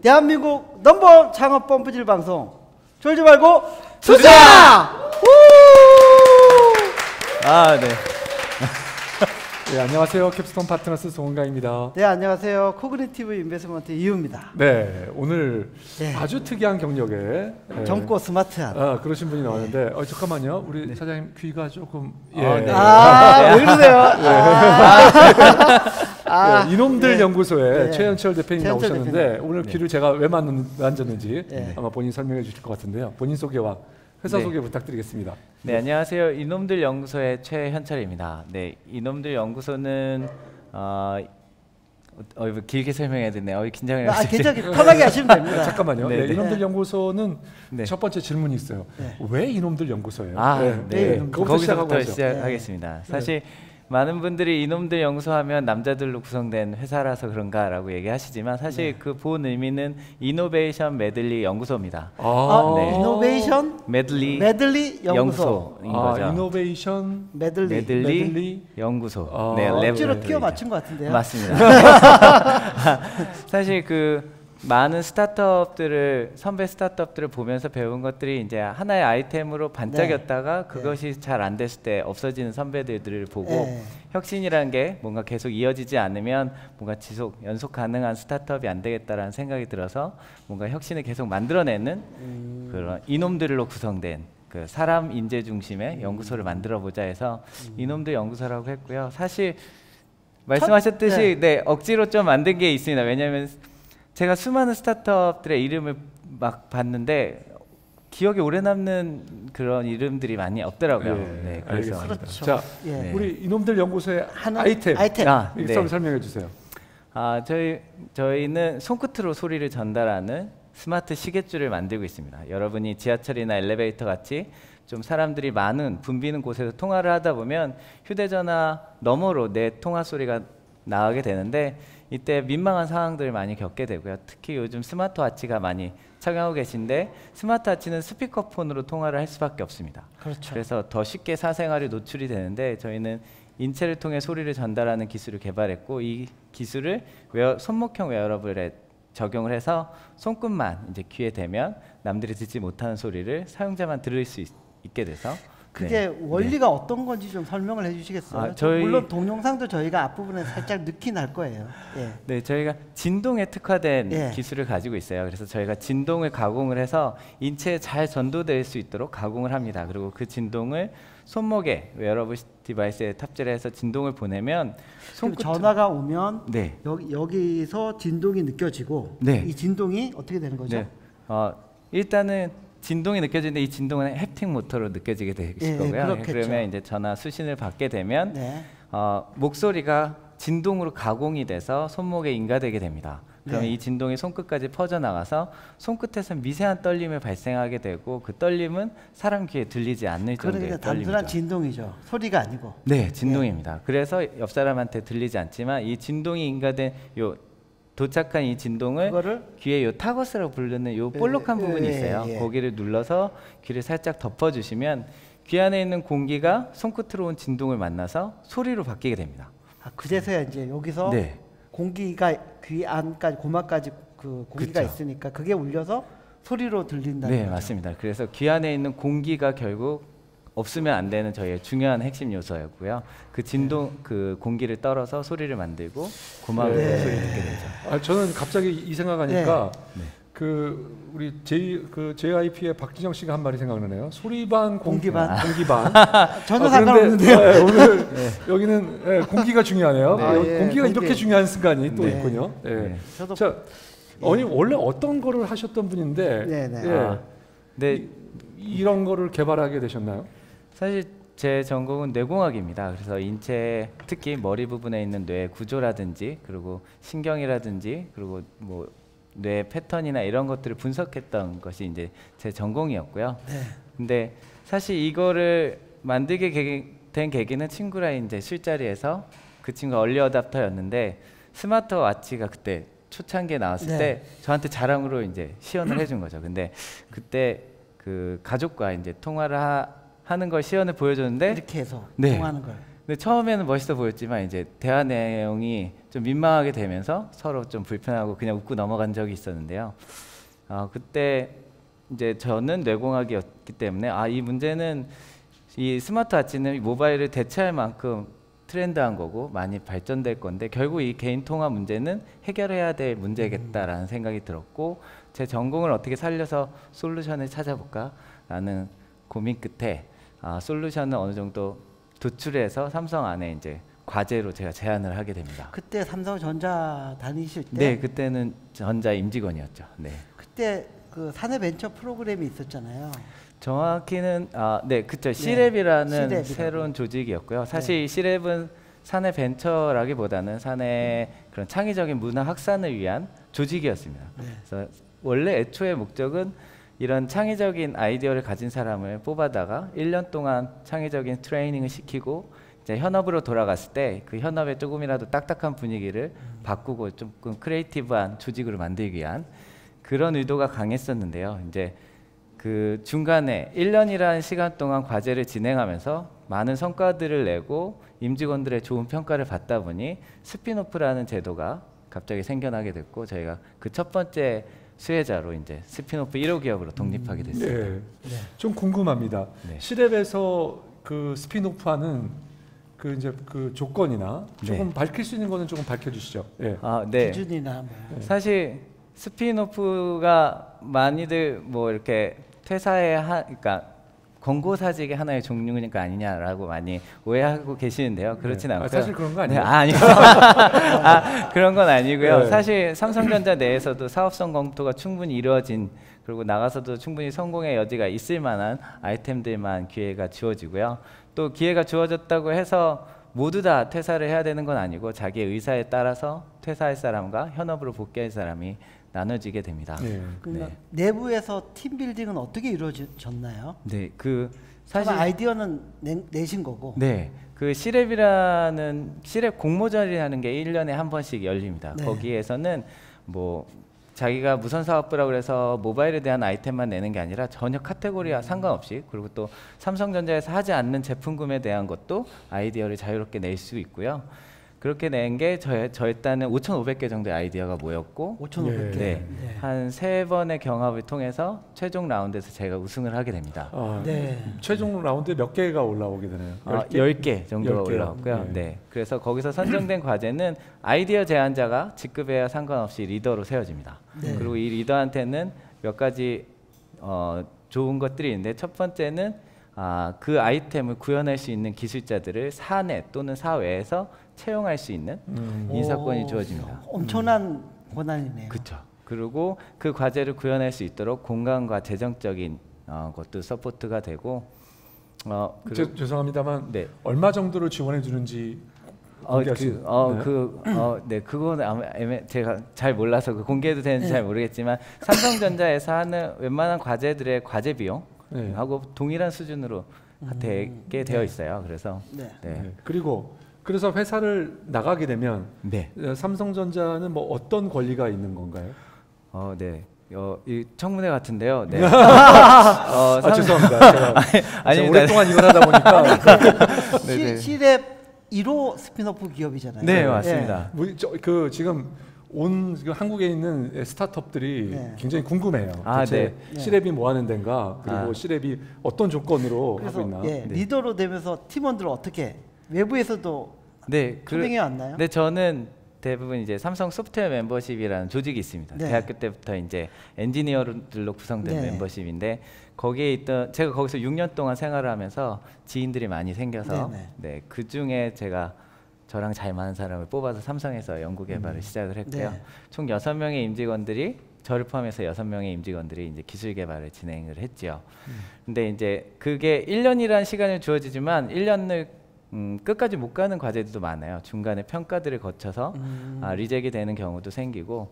대한민국 넘버원 창업 펌프질 방송 졸지 말고 투자! 아, 네. 네, 안녕하세요. 캡스톤 파트너스 송은가입니다. 네, 안녕하세요. 코그니티브 인베스트먼트 이유입니다. 네, 오늘 네. 아주 특이한 경력에 젊고 스마트한 그러신 분이 나왔는데 잠깐만요. 우리 사장님 귀가 조금 왜 그러세요? 네, 이놈들 네. 연구소의 네. 최현철 대표님 최현철 나오셨는데 대표님. 오늘 귀를 제가 왜 만졌는지 네. 아마 본인 설명해 주실 것 같은데요. 본인 소개와 회사 소개 부탁드리겠습니다. 네, 안녕하세요. 이놈들 연구소의 최현철입니다. 네, 이놈들 연구소는 길게 설명해야 되네요. 긴장을 괜찮게 편하게 하시면 됩니다. 잠깐만요. 네, 네. 이놈들 연구소는 네. 첫 번째 질문이 있어요. 네. 왜 이놈들 연구소예요? 거기서부터 시작하겠습니다. 사실 많은 분들이 이놈들 연구소하면 남자들로 구성된 회사라서 그런가라고 얘기하시지만 사실 그 본 의미는 이노베이션 메들리 연구소입니다. 네. 이노베이션 메들리 연구소인 거죠. 이노베이션 메들리 연구소. 네, 억지로 끼워 맞춘 것 같은데요. 맞습니다. 사실 많은 선배 스타트업들을 보면서 배운 것들이 이제 하나의 아이템으로 반짝였다가 그것이 잘 안 됐을 때 없어지는 선배들을 보고 혁신이라는 게 뭔가 계속 이어지지 않으면 뭔가 연속 가능한 스타트업이 안 되겠다라는 생각이 들어서 뭔가 혁신을 계속 만들어내는 그런 이놈들로 구성된 사람 인재 중심의 연구소를 만들어 보자 해서 이놈들 연구소라고 했고요. 사실 말씀하셨듯이 억지로 좀 만든 게 있습니다. 왜냐하면 제가 수많은 스타트업들의 이름을 막 봤는데 기억에 오래 남는 그런 이름들이 많이 없더라고요. 네, 그래서 그렇죠. 자, 우리 이놈들 연구소의 아이템 설명해 주세요. 저희는 손끝으로 소리를 전달하는 스마트 시계줄을 만들고 있습니다. 여러분이 지하철이나 엘리베이터 같이 좀 사람들이 많은 붐비는 곳에서 통화를 하다 보면 휴대전화 너머로 내 통화 소리가 나가게 되는데 이때 민망한 상황들을 많이 겪게 되고요. 특히 요즘 스마트워치가 많이 착용하고 계신데 스마트워치는 스피커폰으로 통화를 할 수밖에 없습니다. 그렇죠. 그래서 더 쉽게 사생활이 노출이 되는데 저희는 인체를 통해 소리를 전달하는 기술을 개발했고 이 기술을 손목형 웨어러블에 적용을 해서 손끝만 이제 귀에 대면 남들이 듣지 못하는 소리를 사용자만 들을 수 있게 돼서 그게 원리가 어떤 건지 좀 설명을 해주시겠어요? 물론 동영상도 저희가 앞부분에 살짝 넣긴 할 거예요. 네, 저희가 진동에 특화된 기술을 가지고 있어요. 그래서 저희가 진동을 가공을 해서 인체에 잘 전도될 수 있도록 가공을 합니다. 그리고 그 손목에 웨어러블 디바이스에 탑재를 해서 진동을 보내면 전화가 오면 여기서 진동이 느껴지고 이 진동이 어떻게 되는 거죠? 일단은 진동이 느껴지는데 이 진동은 햅틱 모터로 느껴지게 되실 거고요. 그러면 이제 전화 수신을 받게 되면 목소리가 진동으로 가공이 돼서 손목에 인가되게 됩니다. 그러면 이 진동이 손끝까지 퍼져나가서 손끝에서 미세한 떨림을 발생하게 되고 그 떨림은 사람 귀에 들리지 않을 정도의 떨림이죠. 단순한 진동이죠. 소리가 아니고. 네, 진동입니다. 그래서 옆 사람한테 들리지 않지만 이 진동이 인가된 도착한 이 진동을 귀에 타거스라고 부르는 볼록한 부분이 있어요. 거기를 눌러서 귀를 살짝 덮어주시면 귀 안에 있는 공기가 손끝으로 온 진동을 만나서 소리로 바뀌게 됩니다. 그제서야 이제 여기서 공기가 귀 안까지 고막까지 공기가 있으니까 그게 울려서 소리로 들린다는 거죠. 맞습니다. 그래서 귀 안에 있는 공기가 결국 없으면 안 되는 저희의 중요한 핵심 요소였고요. 그 진동, 그 공기를 떨어서 소리를 만들고 고막으로 소리를 듣게 되죠. 저는 갑자기 이 생각하니까 우리 JYP의 박진영 씨가 한 말이 생각나네요. 소리반 공기반. 전혀 상관없는데요. 오늘 여기는 공기가 중요하네요. 공기가 이렇게 중요한 순간이 또 있군요. 자, 원래 어떤 거를 하셨던 분인데 이런 거를 개발하게 되셨나요? 사실 제 전공은 뇌공학입니다. 그래서 인체 특히 머리 부분에 있는 뇌 구조라든지 그리고 신경이라든지 그리고 뇌 패턴이나 이런 것들을 분석했던 것이 이제 제 전공이었고요. 근데 사실 이거를 만들게 된 계기는 친구랑 이제 술자리에서 그 친구가 얼리 어답터였는데 스마트워치가 그때 초창기에 나왔을 때 저한테 자랑으로 이제 시연을 해준 거죠. 근데 그때 가족과 이제 통화를 하는 걸 시연을 보여줬는데 이렇게 해서 통화하는 걸 근데 처음에는 멋있어 보였지만 이제 대화 내용이 좀 민망하게 되면서 서로 좀 불편하고 그냥 웃고 넘어간 적이 있었는데요. 그때 이제 저는 뇌공학이었기 때문에 이 문제는 이 스마트워치는 모바일을 대체할 만큼 트렌드한 거고 많이 발전될 건데 결국 이 개인 통화 문제는 해결해야 될 문제겠다라는 생각이 들었고 제 전공을 어떻게 살려서 솔루션을 찾아볼까라는 고민 끝에 솔루션을 어느 정도 도출해서 삼성 안에 이제 과제로 제가 제안을 하게 됩니다. 그때 삼성전자 다니실 때? 네, 그때는 전자 임직원이었죠. 네. 그때 그 사내 벤처 프로그램이 있었잖아요. 정확히는 네, 그쵸. C랩이라는 새로운 조직이었고요. 사실 C랩은 사내 벤처라기보다는 사내 그런 창의적인 문화 확산을 위한 조직이었습니다. 그래서 원래 애초의 목적은 이런 창의적인 아이디어를 가진 사람을 뽑아다가 1년 동안 창의적인 트레이닝을 시키고 이제 현업으로 돌아갔을 때 그 현업의 조금이라도 딱딱한 분위기를 바꾸고 조금 크리에이티브한 조직으로 만들기 위한 그런 의도가 강했었는데요. 이제 그 중간에 1년이라는 시간 동안 과제를 진행하면서 많은 성과들을 내고 임직원들의 좋은 평가를 받다 보니 스핀오프라는 제도가 갑자기 생겨나게 됐고 저희가 그 첫 번째 수혜자로 이제 스핀오프 1호 기업으로 독립하게 됐습니다. 네. 좀 궁금합니다. 네. C랩에서 그 스핀오프하는 그 이제 그 조건이나 조금 밝힐 수 있는 거는 조금 밝혀주시죠. 네. 기준이나 뭐. 사실 스핀오프가 많이들 뭐 이렇게 퇴사의 그러니까 권고사직의 하나의 종류니까 아니냐라고 많이 오해하고 계시는데요. 그렇진 않고요. 사실 그런 거 아니에요? 아니요. 그런 건 아니고요. 사실 삼성전자 내에서도 사업성 검토가 충분히 이루어진 그리고 나가서도 충분히 성공의 여지가 있을 만한 아이템들만 기회가 주어지고요. 또 기회가 주어졌다고 해서 모두 다 퇴사를 해야 되는 건 아니고 자기의 의사에 따라서 퇴사할 사람과 현업으로 복귀할 사람이 나눠지게 됩니다. 그러니까 내부에서 팀 빌딩은 어떻게 이루어졌나요? 네, 그 사실 아이디어는 내신 거고. 네, 그 C랩이라는 C랩 공모전이라는 게 1년에 한 번씩 열립니다. 거기에서는 뭐 자기가 무선 사업부라고 해서 모바일에 대한 아이템만 내는 게 아니라 전혀 카테고리와 상관없이 그리고 또 삼성전자에서 하지 않는 제품군에 대한 것도 아이디어를 자유롭게 낼 수 있고요. 그렇게 낸 게 저희 딴은 5,500개 정도의 아이디어가 모였고 5,500개. 한 3번의 경합을 통해서 최종 라운드에서 제가 우승을 하게 됩니다. 최종 라운드에 몇 개가 올라오게 되나요? 10개 정도가 올라왔고요. 그래서 거기서 선정된 과제는 아이디어 제안자가 직급에야 상관없이 리더로 세워집니다. 그리고 이 리더한테는 몇 가지 좋은 것들이 있는데 첫 번째는 그 아이템을 구현할 수 있는 기술자들을 사내 또는 사외에서 채용할 수 있는 인사권이 주어집니다. 엄청난 권한이네요. 그렇죠. 그리고 그 과제를 구현할 수 있도록 공간과 재정적인 것도 서포트가 되고 죄송합니다만 얼마 정도를 지원해 주는지 그거는 아마 제가 잘 몰라서 공개해도 되는지 잘 모르겠지만 삼성전자에서 하는 웬만한 과제들의 과제 비용하고 동일한 수준으로 되게 되어 있어요. 그래서 그래서 회사를 나가게 되면 삼성전자는 뭐 어떤 권리가 있는 건가요? 이 청문회 같은데요. 죄송합니다. 제가 오랫동안 일을 하다 보니까 C랩 1호 스핀오프 기업이잖아요. 네, 맞습니다. 그 지금 온 한국에 있는 스타트업들이 굉장히 궁금해요. C랩이 뭐 하는 데인가? 그리고 C랩이 어떤 조건으로 하고 있나? 리더로 되면서 팀원들을 어떻게 외부에서도 초빙해 왔나요? 네, 저는 대부분 이제 삼성 소프트웨어 멤버십이라는 조직이 있습니다. 대학교 때부터 이제 엔지니어들로 구성된 멤버십인데 거기에 있던 제가 거기서 6년 동안 생활을 하면서 지인들이 많이 생겨서 그 중에 제가 저랑 잘 맞는 사람을 뽑아서 삼성에서 연구개발을 시작을 했고요. 총 6명의 임직원들이 저를 포함해서 6명의 임직원들이 이제 기술 개발을 진행을 했죠. 근데 이제 그게 1년이라는 시간이 주어지지만 1년을 끝까지 못 가는 과제들도 많아요. 중간에 평가들을 거쳐서 리젝이 되는 경우도 생기고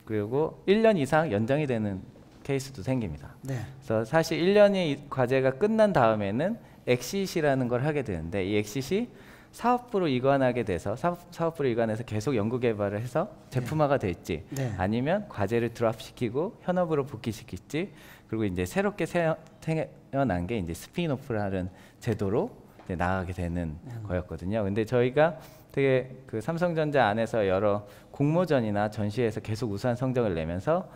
그리고 1년 이상 연장이 되는 케이스도 생깁니다. 그래서 사실 1년이 과제가 끝난 다음에는 엑싯이라는 걸 하게 되는데 이 엑싯이 사업부로 이관하게 돼서 사업부로 이관해서 계속 연구 개발을 해서 제품화가 될지 아니면 과제를 드랍시키고 현업으로 복귀시킬지 그리고 이제 새롭게 태어난 게 이제 스핀오프라는 제도로 나가게 되는 거였거든요. 근데 저희가 되게 그 삼성전자 안에서 여러 공모전이나 전시회에서 계속 우수한 성적을 내면서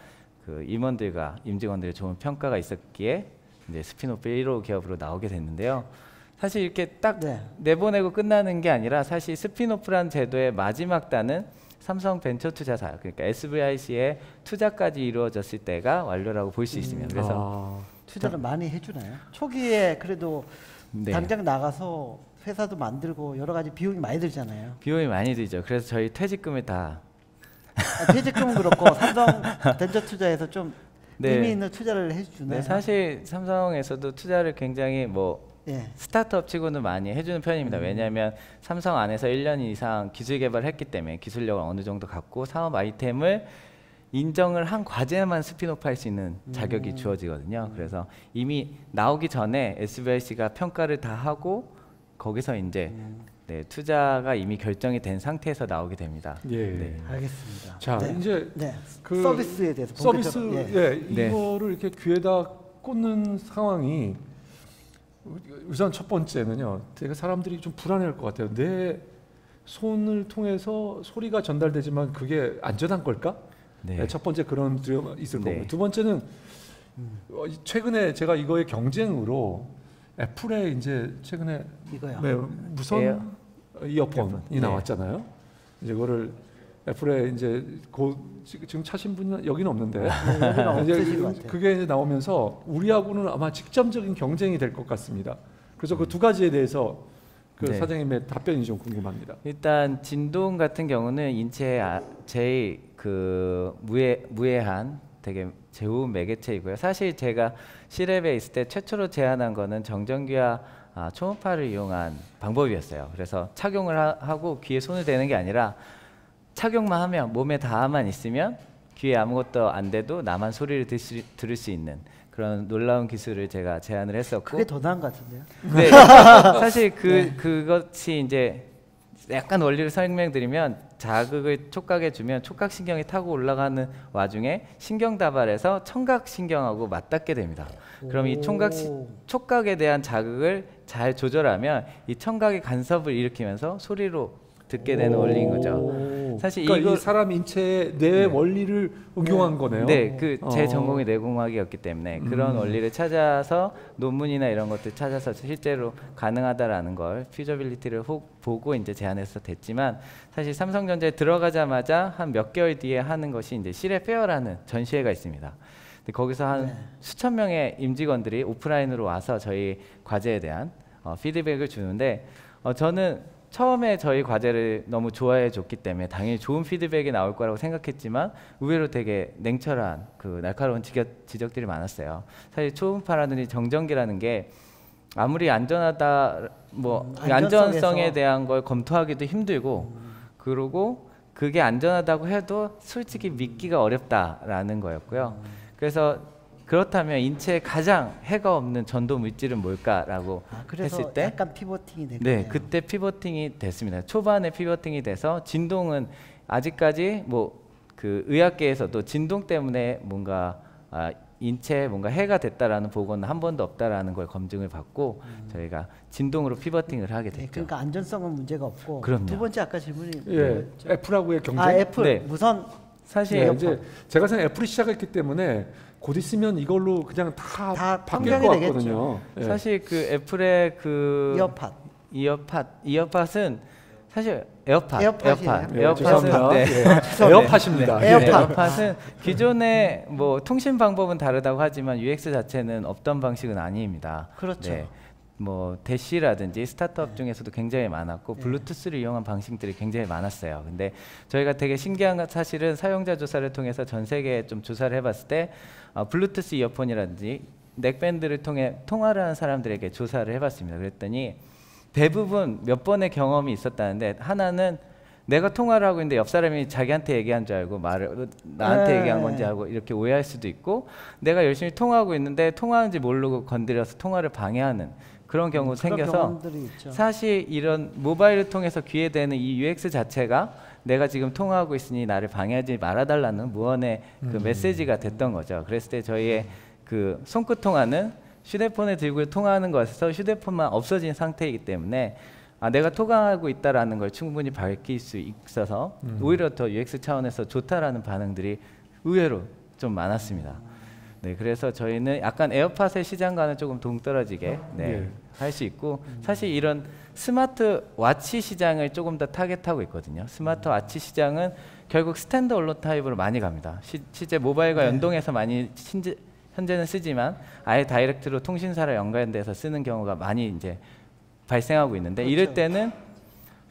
그 임직원들의 좋은 평가가 있었기에 이제 스피노프 1호 기업으로 나오게 됐는데요. 사실 이렇게 딱 내보내고 끝나는 게 아니라 사실 스피노프라는 제도의 마지막 단은 삼성 벤처 투자사, 그러니까 SVIC의 투자까지 이루어졌을 때가 완료라고 볼 수 있습니다. 그래서 투자를 많이 해주나요? 초기에 그래도 당장 나가서 회사도 만들고 여러 가지 비용이 많이 들잖아요. 비용이 많이 들죠. 그래서 저희 퇴직금을 다 퇴직금은 그렇고 삼성 벤처 투자에서 좀 의미 있는 투자를 해주나요? 사실 삼성에서도 투자를 굉장히 스타트업 치고는 많이 해주는 편입니다. 왜냐하면 삼성 안에서 1년 이상 기술 개발을 했기 때문에 기술력을 어느 정도 갖고 사업 아이템을 인정을 한 과제만 스피노프 할 수 있는 자격이 주어지거든요. 그래서 이미 나오기 전에 SVIC가 평가를 다 하고 거기서 이제 투자가 이미 결정이 된 상태에서 나오게 됩니다. 알겠습니다. 자, 이제 그 서비스에 대해서 이거를 이렇게 귀에다 꽂는 상황이 우선 첫 번째는요. 되게 사람들이 좀 불안해할 것 같아요. 내 손을 통해서 소리가 전달되지만 그게 안전한 걸까? 첫 번째 그런 두려움이 있을 거고. 두 번째는 최근에 제가 이거의 경쟁으로 애플에 이제 최근에 무선 이어폰이 나왔잖아요. 이제 그거를 애플에 이제 지금 차신 분은 여기는 없는데 이제 그게 이제 나오면서 우리하고는 아마 직접적인 경쟁이 될 것 같습니다. 그래서 그 두 가지에 대해서 사장님의 답변이 좀 궁금합니다. 일단 진동 같은 경우는 인체에 제일 그 무해한 되게 좋은 매개체이고요. 사실 제가 C랩에 있을 때 최초로 제안한 거는 정전기와 초음파를 이용한 방법이었어요. 그래서 착용을 하고 귀에 손을 대는 게 아니라 착용만 하면 몸에 닿아만 있으면 귀에 아무것도 안 돼도 나만 소리를 들을 수 있는 그런 놀라운 기술을 제가 제안을 했었고, 그게 더 나은 것 같은데요? 네, 사실 그것이 이제 약간 원리를 설명드리면 자극을 촉각에 주면 촉각신경이 타고 올라가는 와중에 신경다발에서 청각신경하고 맞닿게 됩니다. 그럼 이 촉각에 대한 자극을 잘 조절하면 이 청각의 간섭을 일으키면서 소리로 듣게 되는 원리인 거죠. 사실 그러니까 이 사람 인체의 뇌 원리를 응용한 거네요. 네, 제 전공이 뇌공학이었기 때문에 그런 원리를 찾아서 논문이나 이런 것들 찾아서 실제로 가능하다라는 걸 피저빌리티를 보고 이제 제안해서 됐지만, 사실 삼성전자에 들어가자마자 한 몇 개월 뒤에 하는 것이 이제 C랩 페어라는 전시회가 있습니다. 거기서 한 수천 명의 임직원들이 오프라인으로 와서 저희 과제에 대한 피드백을 주는데, 저는 처음에 저희 과제를 너무 좋아해 줬기 때문에 당연히 좋은 피드백이 나올 거라고 생각했지만 의외로 되게 냉철한 날카로운 지적들이 많았어요. 사실 초음파라든지 정전기라는 게 아무리 안전하다, 안전성에 대한 걸 검토하기도 힘들고, 그리고 그게 안전하다고 해도 솔직히 믿기가 어렵다라는 거였고요. 그래서 그렇다면 인체에 가장 해가 없는 전도 물질은 뭘까라고 했을 때 약간 피보팅이 됐네요. 네, 그때 피보팅이 됐습니다. 초반에 피보팅이 돼서 진동은 아직까지 의학계에서도 진동 때문에 뭔가 인체에 뭔가 해가 됐다라는 보고는 한 번도 없다라는 걸 검증을 받고 저희가 진동으로 피보팅을 하게 됐죠. 그러니까 안전성은 문제가 없고. 그럼요. 두 번째 아까 질문이 애플하고의 경쟁. 애플 무선. 사실 이제 제가 생각 애플이 시작했기 때문에 곧 있으면 이걸로 그냥 다 바뀔 것 같거든요. 사실 애플의 이어팟은 사실 에어팟은 에어팟은 기존의 통신 방법은 다르다고 하지만 UX 자체는 없던 방식은 아닙니다. 그렇죠. 대시라든지 스타트업 중에서도 굉장히 많았고 블루투스를 이용한 방식들이 굉장히 많았어요. 근데 저희가 되게 신기한 건 사실은 사용자 조사를 통해서 전 세계에 좀 조사를 해봤을 때 블루투스 이어폰이라든지 넥밴드를 통해 통화를 하는 사람들에게 조사를 해봤습니다. 그랬더니 대부분 몇 번의 경험이 있었다는데, 하나는 내가 통화를 하고 있는데 옆 사람이 자기한테 얘기한 줄 알고 나한테 얘기한 건지 알고 이렇게 오해할 수도 있고, 내가 열심히 통화하고 있는데 통화하는지 모르고 건드려서 통화를 방해하는 그런 경우 생겨서, 사실 이런 모바일을 통해서 귀에 대는 이 UX 자체가 내가 지금 통화하고 있으니 나를 방해하지 말아달라는 무언의 메시지가 됐던 거죠. 그랬을 때 저희의 손끝 통화는 휴대폰을 들고 통화하는 것에서 휴대폰만 없어진 상태이기 때문에 내가 통화하고 있다라는 걸 충분히 밝힐 수 있어서 오히려 더 UX 차원에서 좋다라는 반응들이 의외로 좀 많았습니다. 네, 그래서 저희는 약간 에어팟의 시장과는 조금 동떨어지게 할 수 있고 사실 이런 스마트워치 시장을 조금 더 타겟하고 있거든요. 스마트워치 시장은 결국 스탠드 얼론 타입으로 많이 갑니다. 실제 모바일과 연동해서 많이 현재는 쓰지만 아예 다이렉트로 통신사랑 연관돼서 쓰는 경우가 많이 이제 발생하고 있는데 그렇죠. 이럴 때는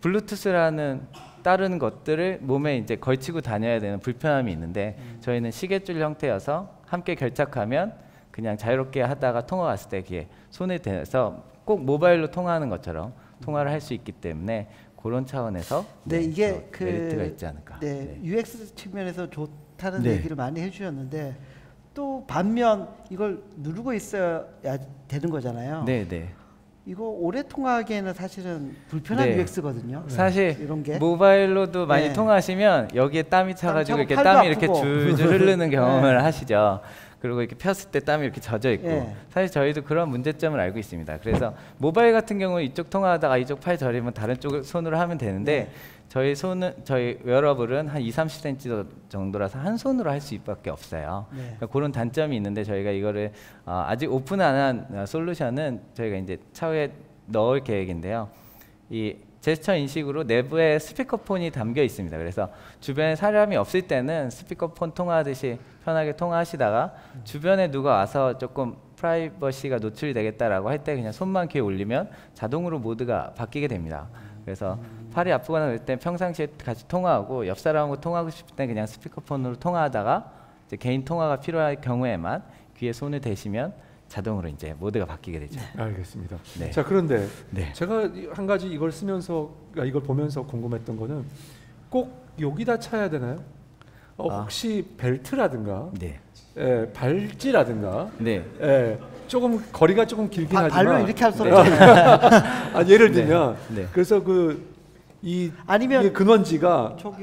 블루투스라는 다른 것들을 몸에 이제 걸치고 다녀야 되는 불편함이 있는데 저희는 시계줄 형태여서 함께 결착하면 그냥 자유롭게 하다가 통화 왔을 때 이게 손에 대서 꼭 모바일로 통화하는 것처럼 통화를 할 수 있기 때문에 그런 차원에서 이게 메리트가 있지 않을까. UX 측면에서 좋다는 얘기를 많이 해주셨는데 또 반면 이걸 누르고 있어야 되는 거잖아요. 이거 오래 통화하기에는 사실은 불편한 UX거든요. 사실 이런 게 모바일로도 많이 통화하시면 여기에 땀이 차가지고 이렇게 땀이 이렇게 줄줄 흐르는 경험을 하시죠. 그리고 이렇게 폈을 때 땀이 이렇게 젖어 있고 사실 저희도 그런 문제점을 알고 있습니다. 그래서 모바일 같은 경우는 이쪽 통화하다가 이쪽 팔 저리면 다른 쪽 손으로 하면 되는데 저희 웨어러블은 한 20-30cm 정도라서 한 손으로 할 수밖에 없어요. 그러니까 그런 단점이 있는데 저희가 이거를 아직 오픈 안 한 솔루션은 저희가 이제 차후에 넣을 계획인데요. 이 제스처 인식으로 내부에 스피커폰이 담겨 있습니다. 그래서 주변에 사람이 없을 때는 스피커폰 통화하듯이 편하게 통화하시다가 주변에 누가 와서 조금 프라이버시가 노출이 되겠다라고 할 때 그냥 손만 귀에 올리면 자동으로 모드가 바뀌게 됩니다. 그래서 팔이 아프거나 그럴 때 평상시에 같이 통화하고 옆 사람하고 통화하고 싶을 때 그냥 스피커폰으로 통화하다가 이제 개인 통화가 필요할 경우에만 귀에 손을 대시면 자동으로 이제 모드가 바뀌게 되죠. 알겠습니다. 자, 그런데 제가 한 가지 이걸 쓰면서 이걸 보면서 궁금했던 거는 꼭 여기다 차야 되나요? 혹시 벨트라든가 발찌라든가 조금 거리가 조금 길긴 하지만 발로 이렇게 할 수 없잖아요. 예를 들면 그래서 아니면 근원지가 그렇죠.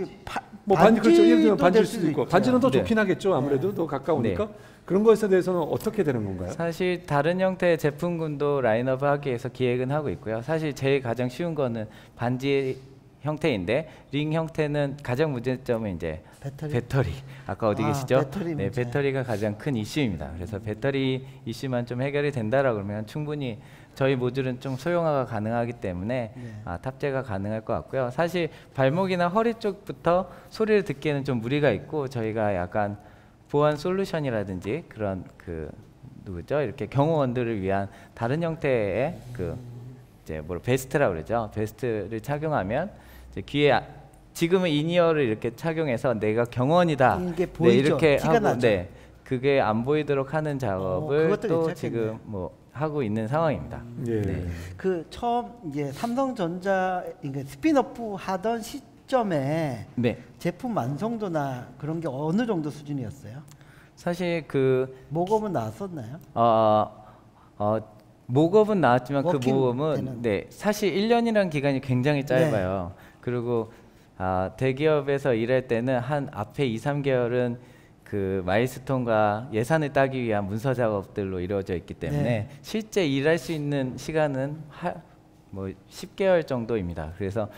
예를 들면 반지일 수도 있고 반지는 더 좋긴 하겠죠. 아무래도 더 가까우니까 그런 것에 대해서는 어떻게 되는 건가요? 사실 다른 형태의 제품군도 라인업 하기 위해서 기획은 하고 있고요. 사실 제일 가장 쉬운 거는 반지 형태인데 링 형태는 가장 문제점은 이제 배터리. 아까 어디 계시죠? 배터리가 가장 큰 이슈입니다. 그래서 배터리 이슈만 좀 해결이 된다라고 그러면 충분히 저희 모듈은 좀 소형화가 가능하기 때문에 탑재가 가능할 것 같고요. 사실 발목이나 허리 쪽부터 소리를 듣기에는 좀 무리가 있고 저희가 약간 보안 솔루션이라든지 그런 이렇게 경호원들을 위한 다른 형태의 이제 베스트라고 그러죠. 베스트를 착용하면 이제 귀에 지금은 인이어를 이렇게 착용해서 내가 경호원이다. 이게 보이죠? 이렇게 티가 하고 나죠? 그게 안 보이도록 하는 작업을 또 지금 하고 있는 상황입니다. 처음 이제 삼성전자 스핀오프 하던 시점에 제품 완성도나 그런 게 어느 정도 수준이었어요? 사실 모검은 나왔었나요? 모검은 나왔지만 그 모검은 사실 1년이라는 기간이 굉장히 짧아요. 그리고 대기업에서 일할 때는 한 앞에 2-3개월은 마일스톤과 예산을 따기 위한 문서 작업들로 이루어져 있기 때문에 실제 일할 수 있는 시간은 10개월 정도입니다. 그래서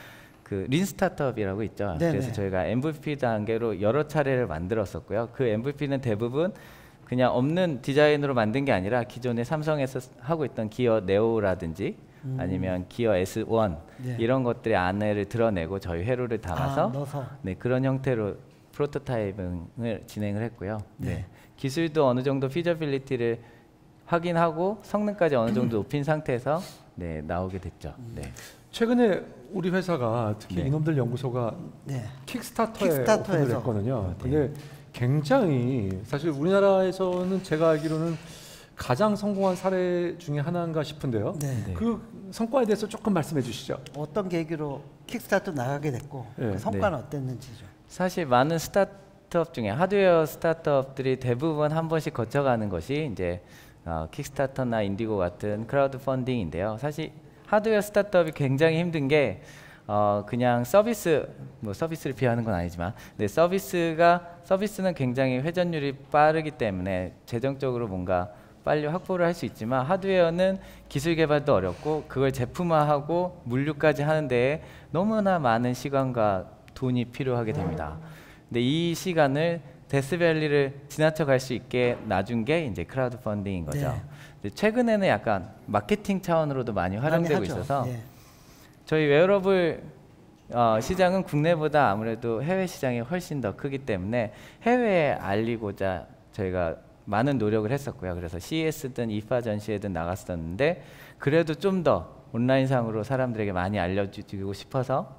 린 스타트업이라고 있죠. 그래서 저희가 MVP 단계로 여러 차례를 만들었었고요. 그 MVP는 대부분 그냥 없는 디자인으로 만든 게 아니라 기존에 삼성에서 하고 있던 기어 네오라든지 아니면 기어 S1 이런 것들의 안을 드러내고 저희 회로를 담아서 그런 형태로 프로토타입을 진행을 했고요. 기술도 어느 정도 피저빌리티를 확인하고 성능까지 어느 정도 높인 상태에서 나오게 됐죠. 최근에 우리 회사가 특히 이놈들 연구소가 킥스타터에 오픈을 했거든요. 근데 굉장히 사실 우리나라에서는 제가 알기로는 가장 성공한 사례 중에 하나인가 싶은데요. 그 성과에 대해서 조금 말씀해 주시죠. 어떤 계기로 킥스타터 나가게 됐고 그 성과는 어땠는지죠. 사실 많은 스타트업 중에 하드웨어 스타트업들이 대부분 한 번씩 거쳐가는 것이 이제 킥스타터나 인디고 같은 크라우드 펀딩인데요. 사실 하드웨어 스타트업이 굉장히 힘든 게 그냥 서비스를 비하하는 건 아니지만 서비스는 굉장히 회전율이 빠르기 때문에 재정적으로 뭔가 빨리 확보를 할 수 있지만 하드웨어는 기술 개발도 어렵고 그걸 제품화하고 물류까지 하는 데에 너무나 많은 시간과 돈이 필요하게 됩니다. 근데 이 시간을 데스밸리를 지나쳐 갈 수 있게 놔준 게 이제 크라우드 펀딩인 거죠. 네. 근데 최근에는 약간 마케팅 차원으로도 많이 활용되고 많이 있어서 네. 저희 웨어러블 시장은 국내보다 아무래도 해외 시장이 훨씬 더 크기 때문에 해외에 알리고자 저희가 많은 노력을 했었고요. 그래서 CES든 IFA 전시회든 나갔었는데 그래도 좀 더 온라인상으로 사람들에게 많이 알려주고 싶어서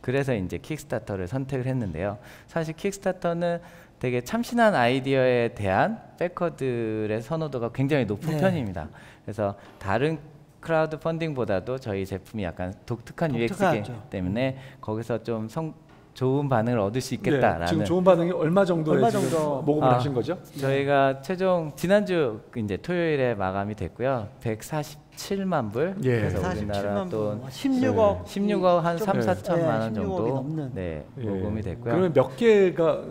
그래서 이제 킥스타터를 선택을 했는데요. 사실 킥스타터는 되게 참신한 아이디어에 대한 백커들의 선호도가 굉장히 높은 편입니다. 그래서 다른 크라우드 펀딩보다도 저희 제품이 약간 독특한 UX이기 때문에 거기서 좀 좋은 반응을 얻을 수 있겠다라는. 지금 좋은 반응이 얼마 정도 모금을 하신 거죠? 저희가 최종 지난주 이제 토요일에 마감이 됐고요. 147만 불. 그래서 우리나라 돈 16억 한 3, 4천만 원 정도 모금이 됐고요. 그러면 몇 개가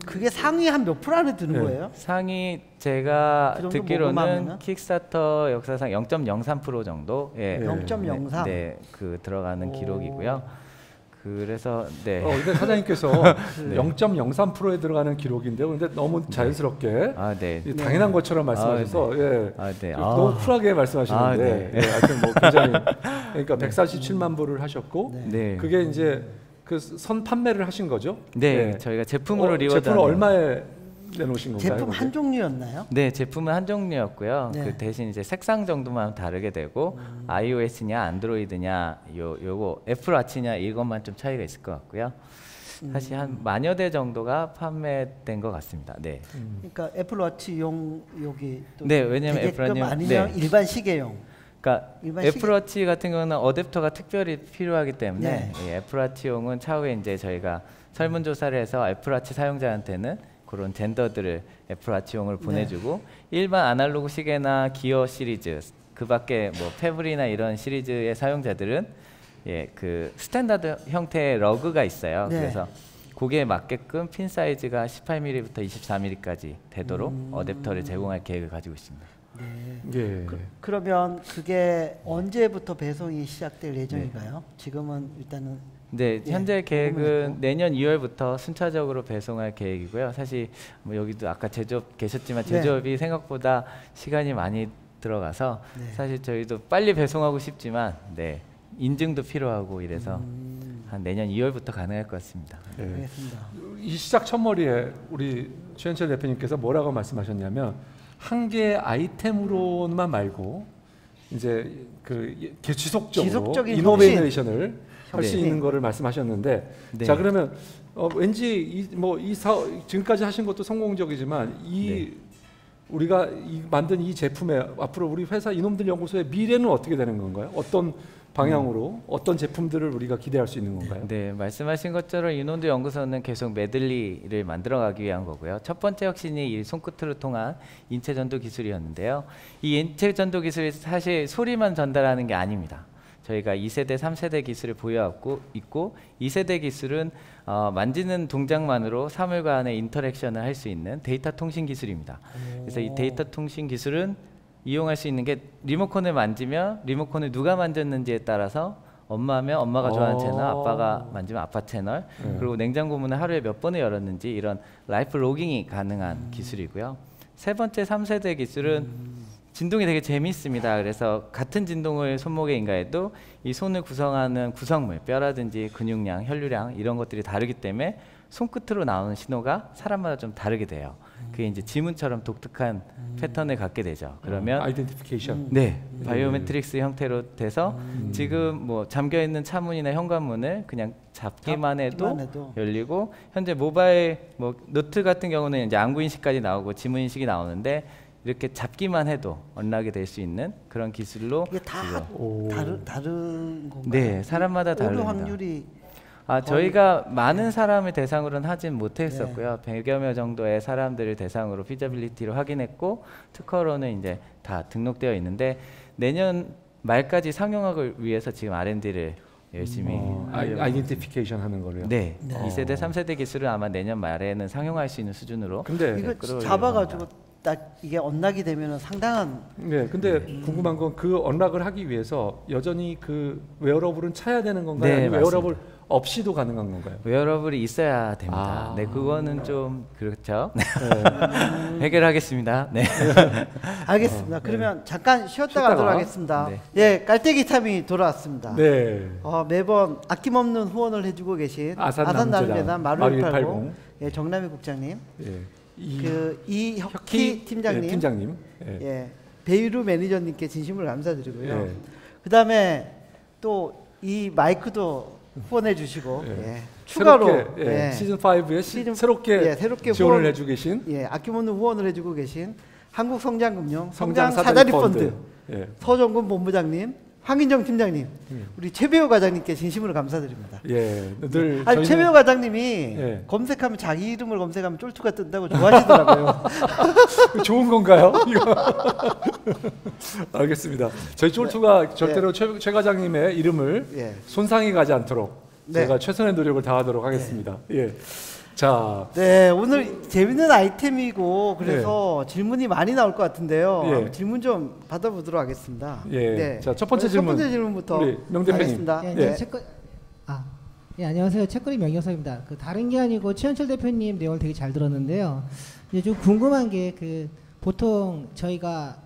그게 상위 한 몇 프로 안에 드는 거예요? 상위 제가 듣기로는 킥스타터 역사상 0.03% 정도 0.03? 네, 그 들어가는 기록이고요. 그래서 근데 사장님께서 0.03%에 들어가는 기록인데요. 그런데 너무 자연스럽게 당연한 것처럼 말씀하셔서 너무 쿨하게 말씀하시는데 하여튼 뭐 굉장히 그러니까 147만 불을 하셨고 그게 이제 그 선 판매를 하신 거죠? 네, 저희가 제품으로 리워드. 제품을 얼마에 내놓으신 건가요? 제품 한 종류였나요? 네, 제품은 한 종류였고요. 그 대신 이제 색상 정도만 다르게 되고 iOS냐 안드로이드냐 요거 애플워치냐 이것만 좀 차이가 있을 것 같고요. 사실 한 10,000여 대 정도가 판매된 것 같습니다. 네. 그러니까 애플워치용 여기 또 왜냐면 애플워치 아니면 일반 시계용. 그러니까 애플워치 같은 경우는 어댑터가 특별히 필요하기 때문에 애플워치용은 차후에 이제 저희가 설문조사를 해서 애플워치 사용자한테는 그런 젠더들을 애플워치용을 보내주고 일반 아날로그 시계나 기어 시리즈 그밖에 뭐 페블이나 이런 시리즈의 사용자들은 그 스탠다드 형태의 러그가 있어요. 그래서 거기에 맞게끔 핀 사이즈가 18mm부터 24mm까지 되도록 어댑터를 제공할 계획을 가지고 있습니다. 그러면 그게 언제부터 배송이 시작될 예정인가요? 지금은 일단은 현재 계획은 내년 2월부터 순차적으로 배송할 계획이고요. 사실 뭐 여기도 아까 제조업 계셨지만 제조업이 생각보다 시간이 많이 들어가서 사실 저희도 빨리 배송하고 싶지만 인증도 필요하고 이래서 한 내년 2월부터 가능할 것 같습니다. 알겠습니다. 이 시작 첫머리에 우리 최현철 대표님께서 뭐라고 말씀하셨냐면 한 개의 아이템으로만 말고 이제 그 지속적으로 이노베이션을 할 수 있는 거를 말씀하셨는데 자 그러면 왠지 지금까지 하신 것도 성공적이지만 우리가 만든 이 제품에 앞으로 우리 회사 이놈들 연구소의 미래는 어떻게 되는 건가요? 어떤 방향으로 어떤 제품들을 우리가 기대할 수 있는 건가요? 네, 말씀하신 것처럼 이놈들 연구소는 계속 메들리를 만들어가기 위한 거고요. 첫 번째 혁신이 이 손끝으로 통한 인체 전도 기술이었는데요. 이 인체 전도 기술이 사실 소리만 전달하는 게 아닙니다. 저희가 2세대, 3세대 기술을 보유하고 있고 2세대 기술은 만지는 동작만으로 사물간의 인터랙션을 할 수 있는 데이터 통신 기술입니다. 그래서 이 데이터 통신 기술은 이용할 수 있는 게 리모컨을 만지면 리모컨을 누가 만졌는지에 따라서 엄마면 엄마가 좋아하는 채널, 아빠가 만지면 아빠 채널, 그리고 냉장고 문을 하루에 몇 번을 열었는지 이런 라이프 로깅이 가능한 기술이고요. 세 번째 3세대 기술은 진동이 되게 재미있습니다. 그래서 같은 진동을 손목에 인가해도 이 손을 구성하는 구성물, 뼈라든지 근육량, 혈류량 이런 것들이 다르기 때문에 손끝으로 나오는 신호가 사람마다 좀 다르게 돼요. 그게 이제 지문처럼 독특한 패턴을 갖게 되죠. 그러면 아이덴티피케이션. 바이오메트릭스 형태로 돼서 지금 뭐 잠겨 있는 차문이나 현관문을 그냥 잡기만 해도 열리고 현재 모바일 뭐 노트 같은 경우는 이제 안구 인식까지 나오고 지문 인식이 나오는데 이렇게 잡기만 해도 언락이 될 수 있는 그런 기술로 이게 다 다른 건가요? 네, 사람마다 다릅니다. 확률이 저희가 많은 사람을 대상으로는 하진 못했었고요. 100여 명 정도의 사람들을 대상으로 피저빌리티를 확인했고 특허로는 이제 다 등록되어 있는데 내년 말까지 상용화를 위해서 지금 R&D를 열심히 아이덴티피케이션 하는 거로요. 2세대, 3세대 기술을 아마 내년 말에는 상용할 수 있는 수준으로. 근데 이거 잡아가지고 딱 이게 언락이 되면은 상당한. 네, 근데 궁금한 건 그 언락을 하기 위해서 여전히 그 웨어러블은 차야 되는 건가요? 네, 아니면 웨어러블 없이도 가능한 건가요? 웨어러블이 있어야 됩니다. 네, 그거는 좀 그렇죠. 해결하겠습니다. 네. 알겠습니다. 그러면 잠깐 쉬었다 가도록 하겠습니다. 네. 예, 깔때기 탐이 돌아왔습니다. 네. 매번 아낌없는 후원을 해주고 계신 아산나눔재단 마루180 예, 정남희 국장님, 예. 이혁희 팀장님, 예. 예, 베이루 매니저님께 진심으로 감사드리고요. 예. 그다음에 또 이 마이크도 후원해 주시고 예. 추가로 새롭게, 예. 시즌 5에 새롭게 지원을 해주고 계신 아낌없는 후원을 해주고 계신 한국성장금융 성장사다리펀드 예. 서정근 본부장님, 황인정 팀장님, 우리 최배우 과장님께 진심으로 감사드립니다. 예, 늘 최배우 과장님이 검색하면 자기 이름을 검색하면 쫄투가 뜬다고 좋아하시더라고요. 좋은 건가요? 알겠습니다. 저희 쫄투가 절대로 최 과장님의 이름을 손상이 가지 않도록 제가 최선의 노력을 다하도록 하겠습니다. 예. 자, 오늘 재밌는 아이템이고 그래서 질문이 많이 나올 것 같은데요. 질문 좀 받아보도록 하겠습니다. 자, 첫 번째 질문부터 우리 명 대표님. 안녕하세요. 책거리 명경석입니다. 다른 게 아니고 최현철 대표님 내용을 되게 잘 들었는데요. 이제 좀 궁금한 게 보통 저희가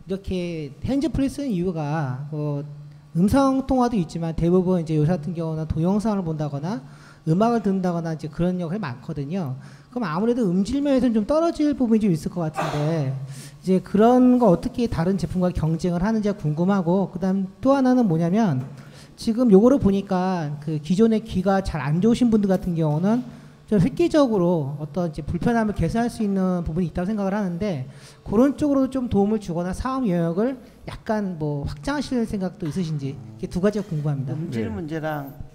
이렇게 핸즈프리 쓰는 이유가 음성 통화도 있지만 대부분 이제 요새 같은 경우는 동영상을 본다거나 음악을 듣는다거나 이제 그런 역할이 많거든요. 그럼 아무래도 음질 면에서는 좀 떨어질 부분이 좀 있을 것 같은데 이제 그런 거 어떻게 다른 제품과 경쟁을 하는지가 궁금하고, 그다음 또 하나는 뭐냐면 지금 요거를 보니까 기존에 귀가 잘 안 좋으신 분들 같은 경우는 좀 획기적으로 어떤 이제 불편함을 개선할 수 있는 부분이 있다고 생각을 하는데 그런 쪽으로 좀 도움을 주거나 사업 영역을 약간 확장하실 생각도 있으신지 이게 두 가지가 궁금합니다. 음질 문제랑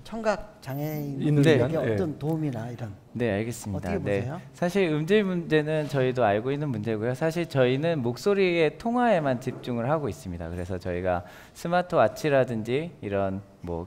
청각 장애인에게 어떤 도움이나 이런. 네, 알겠습니다. 어떻게 보세요? 사실 음질 문제는 저희도 알고 있는 문제고요. 사실 저희는 목소리의 통화에만 집중을 하고 있습니다. 그래서 저희가 스마트워치라든지 이런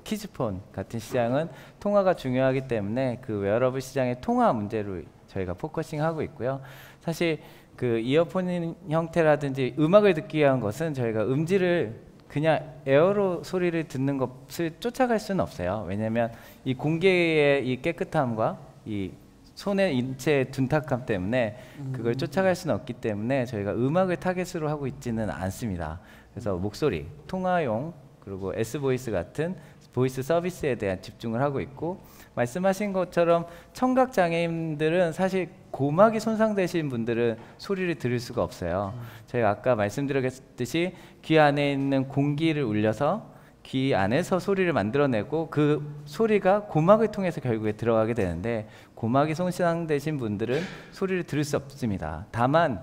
키즈폰 같은 시장은 통화가 중요하기 때문에 그 웨어러블 시장의 통화 문제로 저희가 포커싱하고 있고요. 사실 이어폰 형태라든지 음악을 듣기 위한 것은 저희가 음질을 그냥 에어로 소리를 듣는 것을 쫓아갈 수는 없어요. 왜냐하면 이 공기의 이 깨끗함과 이 손의 인체의 둔탁함 때문에 그걸 쫓아갈 수는 없기 때문에 저희가 음악을 타겟으로 하고 있지는 않습니다. 그래서 목소리, 통화용, 그리고 S보이스 같은 보이스 서비스에 대한 집중을 하고 있고, 말씀하신 것처럼 청각 장애인들은 사실 고막이 손상되신 분들은 소리를 들을 수가 없어요. 저희가 아까 말씀드렸듯이 귀 안에 있는 공기를 울려서 귀 안에서 소리를 만들어내고 그 소리가 고막을 통해서 결국에 들어가게 되는데, 고막이 손상되신 분들은 소리를 들을 수 없습니다. 다만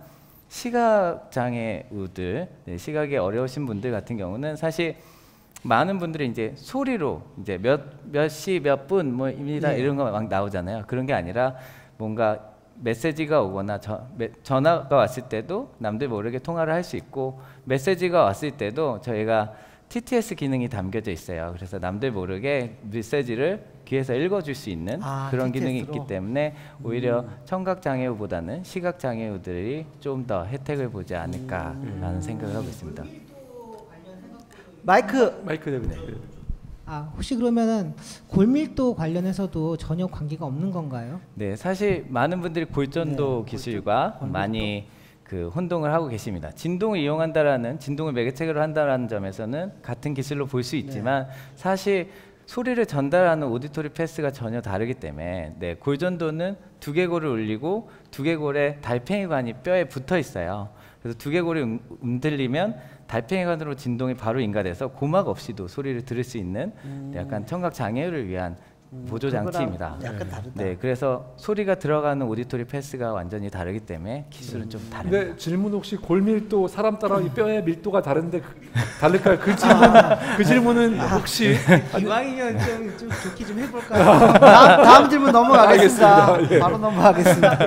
시각장애우들, 시각이 어려우신 분들 같은 경우는 사실 많은 분들이 이제 소리로 이제 몇 시 몇 분입니다 이런 거 막 나오잖아요. 그런 게 아니라 뭔가 메시지가 오거나 전화가 왔을 때도 남들 모르게 통화를 할 수 있고, 메시지가 왔을 때도 저희가 TTS 기능이 담겨져 있어요. 그래서 남들 모르게 메시지를 귀에서 읽어줄 수 있는 그런 기능이 있기 때문에 오히려 청각장애우보다는 시각장애우들이 좀 더 혜택을 보지 않을까라는 생각을 하고 있습니다. 마이크 대표님. 혹시 그러면은 골밀도 관련해서도 전혀 관계가 없는 건가요? 네, 사실 많은 분들이 골전도 기술과 많이 혼동을 하고 계십니다. 진동을 이용한다라는, 진동을 매개체계로 한다라는 점에서는 같은 기술로 볼 수 있지만 사실 소리를 전달하는 오디토리 패스가 전혀 다르기 때문에 골전도는 두개골을 울리고 두개골에 달팽이관이 뼈에 붙어 있어요. 그래서 두개골이 움들리면 달팽이관으로 진동이 바로 인가돼서 고막 없이도 소리를 들을 수 있는 약간 청각 장애를 위한 보조 장치입니다. 약간 다르다. 네, 그래서 소리가 들어가는 오디토리 패스가 완전히 다르기 때문에 기술은 좀 다릅니다. 네, 질문 혹시 골밀도 사람 따라 이 뼈의 밀도가 다른데 다를까요? 그 질문은 혹시 이왕이면 좀 좋게 좀 해볼까요? 다음 질문 넘어가겠습니다. 바로 넘어가겠습니다.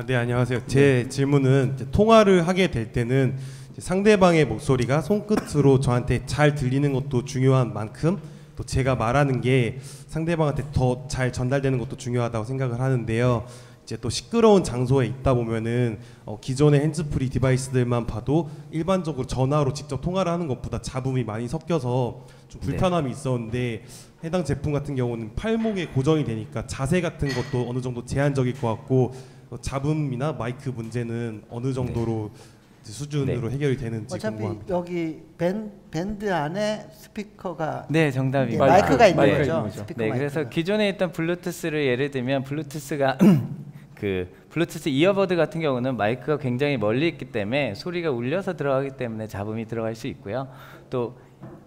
네, 안녕하세요. 제 질문은 통화를 하게 될 때는 상대방의 목소리가 손끝으로 저한테 잘 들리는 것도 중요한 만큼 또 제가 말하는 게 상대방한테 더 잘 전달되는 것도 중요하다고 생각을 하는데요. 이제 또 시끄러운 장소에 있다 보면은 기존의 핸즈프리 디바이스들만 봐도 일반적으로 전화로 직접 통화를 하는 것보다 잡음이 많이 섞여서 좀 불편함이 있었는데 해당 제품 같은 경우는 팔목에 고정이 되니까 자세 같은 것도 어느 정도 제한적일 것 같고 잡음이나 마이크 문제는 어느 정도로 수준으로 해결이 되는지 어차피 궁금합니다. 여기 밴드 안에 스피커가 정답입니다. 마이크가 있는 거죠. 네, 그래서 기존에 있던 블루투스를 예를 들면 블루투스가 그 블루투스 이어버드 같은 경우는 마이크가 굉장히 멀리 있기 때문에 소리가 울려서 들어가기 때문에 잡음이 들어갈 수 있고요. 또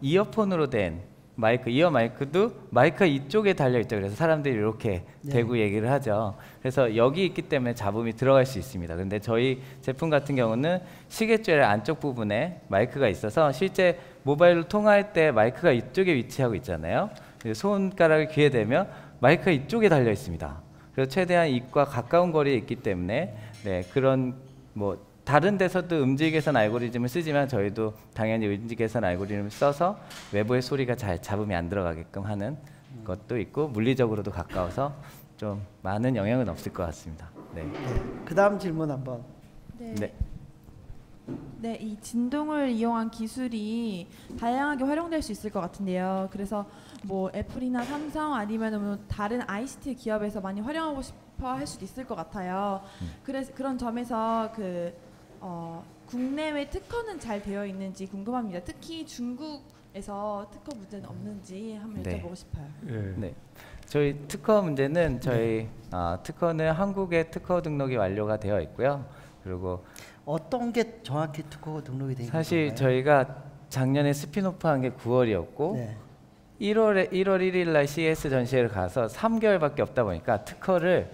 이어폰으로 된 마이크, 이어 마이크도 마이크가 이쪽에 달려 있죠. 그래서 사람들이 이렇게 대고 얘기를 하죠. 그래서 여기 있기 때문에 잡음이 들어갈 수 있습니다. 근데 저희 제품 같은 경우는 시계줄 안쪽 부분에 마이크가 있어서 실제 모바일로 통화할 때 마이크가 이쪽에 위치하고 있잖아요. 손가락을 귀에 대면 마이크가 이쪽에 달려 있습니다. 그래서 최대한 입과 가까운 거리에 있기 때문에 그런 뭐 다른 데서도 음질 개선 알고리즘을 쓰지만 저희도 당연히 음질 개선 알고리즘을 써서 외부의 소리가 잘 잡음이 안 들어가게끔 하는 것도 있고 물리적으로도 가까워서 좀 많은 영향은 없을 것 같습니다. 그 다음 질문 한번. 네, 이 진동을 이용한 기술이 다양하게 활용될 수 있을 것 같은데요. 그래서 뭐 애플이나 삼성 아니면 뭐 다른 ICT 기업에서 많이 활용하고 싶어 할 수도 있을 것 같아요. 그래서 그런 점에서 국내외 특허는 잘 되어 있는지 궁금합니다. 특히 중국에서 특허 문제는 없는지 한번 여쭤보고 싶어요. 저희 특허 문제는 저희 특허는 한국의 특허 등록이 완료가 되어 있고요. 그리고 어떤 게 정확히 특허 등록이 되어 있는 사실 건가요? 저희가 작년에 스피노프한 게 9월이었고 1월 1일 날 CES 전시회를 가서 3개월밖에 없다 보니까 특허를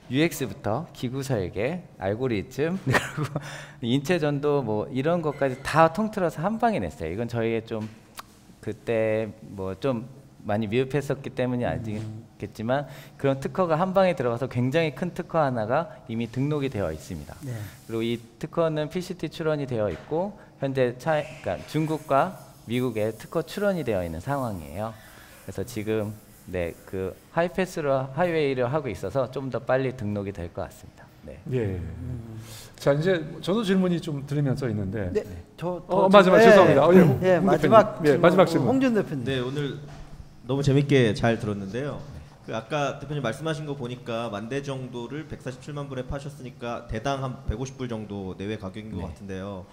UX부터 기구 설계, 알고리즘, 그리고 인체 전도 뭐 이런 것까지 다 통틀어서 한 방에 냈어요. 이건 저희의 좀 그때 뭐 좀 많이 미흡했었기 때문이 아니겠지만 그런 특허가 한 방에 들어가서 굉장히 큰 특허 하나가 이미 등록이 되어 있습니다. 그리고 이 특허는 PCT 출원이 되어 있고 현재 그러니까 중국과 미국에 특허 출원이 되어 있는 상황이에요. 그래서 지금 그 하이패스로 하이웨이를 하고 있어서 좀 더 빨리 등록이 될 것 같습니다. 자 이제 저도 질문이 좀 들으면서 있는데. 마지막 죄송합니다. 마지막 질문. 홍준 대표님. 네, 오늘 너무 재밌게 잘 들었는데요. 그 아까 대표님 말씀하신 거 보니까 10,000대 정도를 147만 불에 파셨으니까 대당 한 150불 정도 내외 가격인 것 같은데요.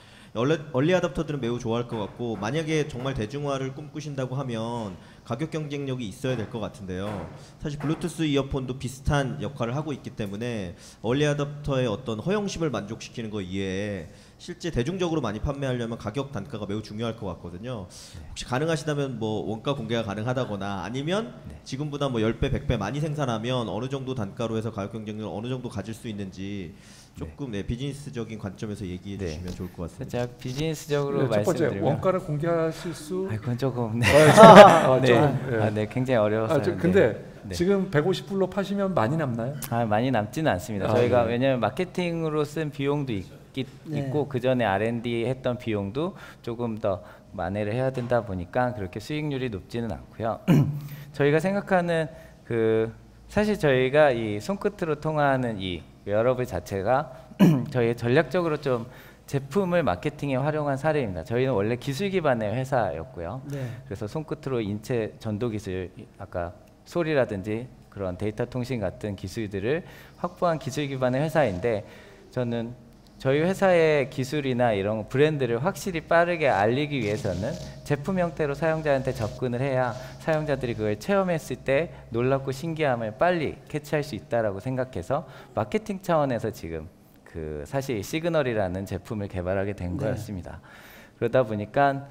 얼리 아답터들은 매우 좋아할 것 같고 만약에 정말 대중화를 꿈꾸신다고 하면 가격 경쟁력이 있어야 될 것 같은데요. 사실 블루투스 이어폰도 비슷한 역할을 하고 있기 때문에 얼리 아답터의 어떤 허용심을 만족시키는 거 이외에 실제 대중적으로 많이 판매하려면 가격 단가가 매우 중요할 것 같거든요. 혹시 가능하시다면 뭐 원가 공개가 가능하다거나 아니면 지금보다 뭐 10배, 100배 많이 생산하면 어느 정도 단가로 해서 가격 경쟁력을 어느 정도 가질 수 있는지 조금 비즈니스적인 관점에서 얘기해 주시면 좋을 것 같습니다. 제가 비즈니스적으로 첫 번째 말씀드리면 원가를 공개하실 수? 그건 조금 굉장히 어려워서. 근데 지금 150불로 파시면 많이 남나요? 많이 남지는 않습니다. 저희가 왜냐하면 마케팅으로 쓴 비용도 있고 그 전에 R&D 했던 비용도 조금 더 만회를 해야 된다 보니까 그렇게 수익률이 높지는 않고요. 저희가 생각하는 사실 저희가 이 손끝으로 통화하는 이 웨어러블 자체가 저희 전략적으로 좀 제품을 마케팅에 활용한 사례입니다. 저희는 원래 기술 기반의 회사였고요. 그래서 손끝으로 인체 전도 기술, 아까 소리라든지 그런 데이터 통신 같은 기술들을 확보한 기술 기반의 회사인데 저는 저희 회사의 기술이나 이런 브랜드를 확실히 빠르게 알리기 위해서는 제품 형태로 사용자한테 접근을 해야 사용자들이 그걸 체험했을 때 놀랍고 신기함을 빨리 캐치할 수 있다라고 생각해서 마케팅 차원에서 지금 사실 시그널이라는 제품을 개발하게 된 거였습니다. 그러다 보니까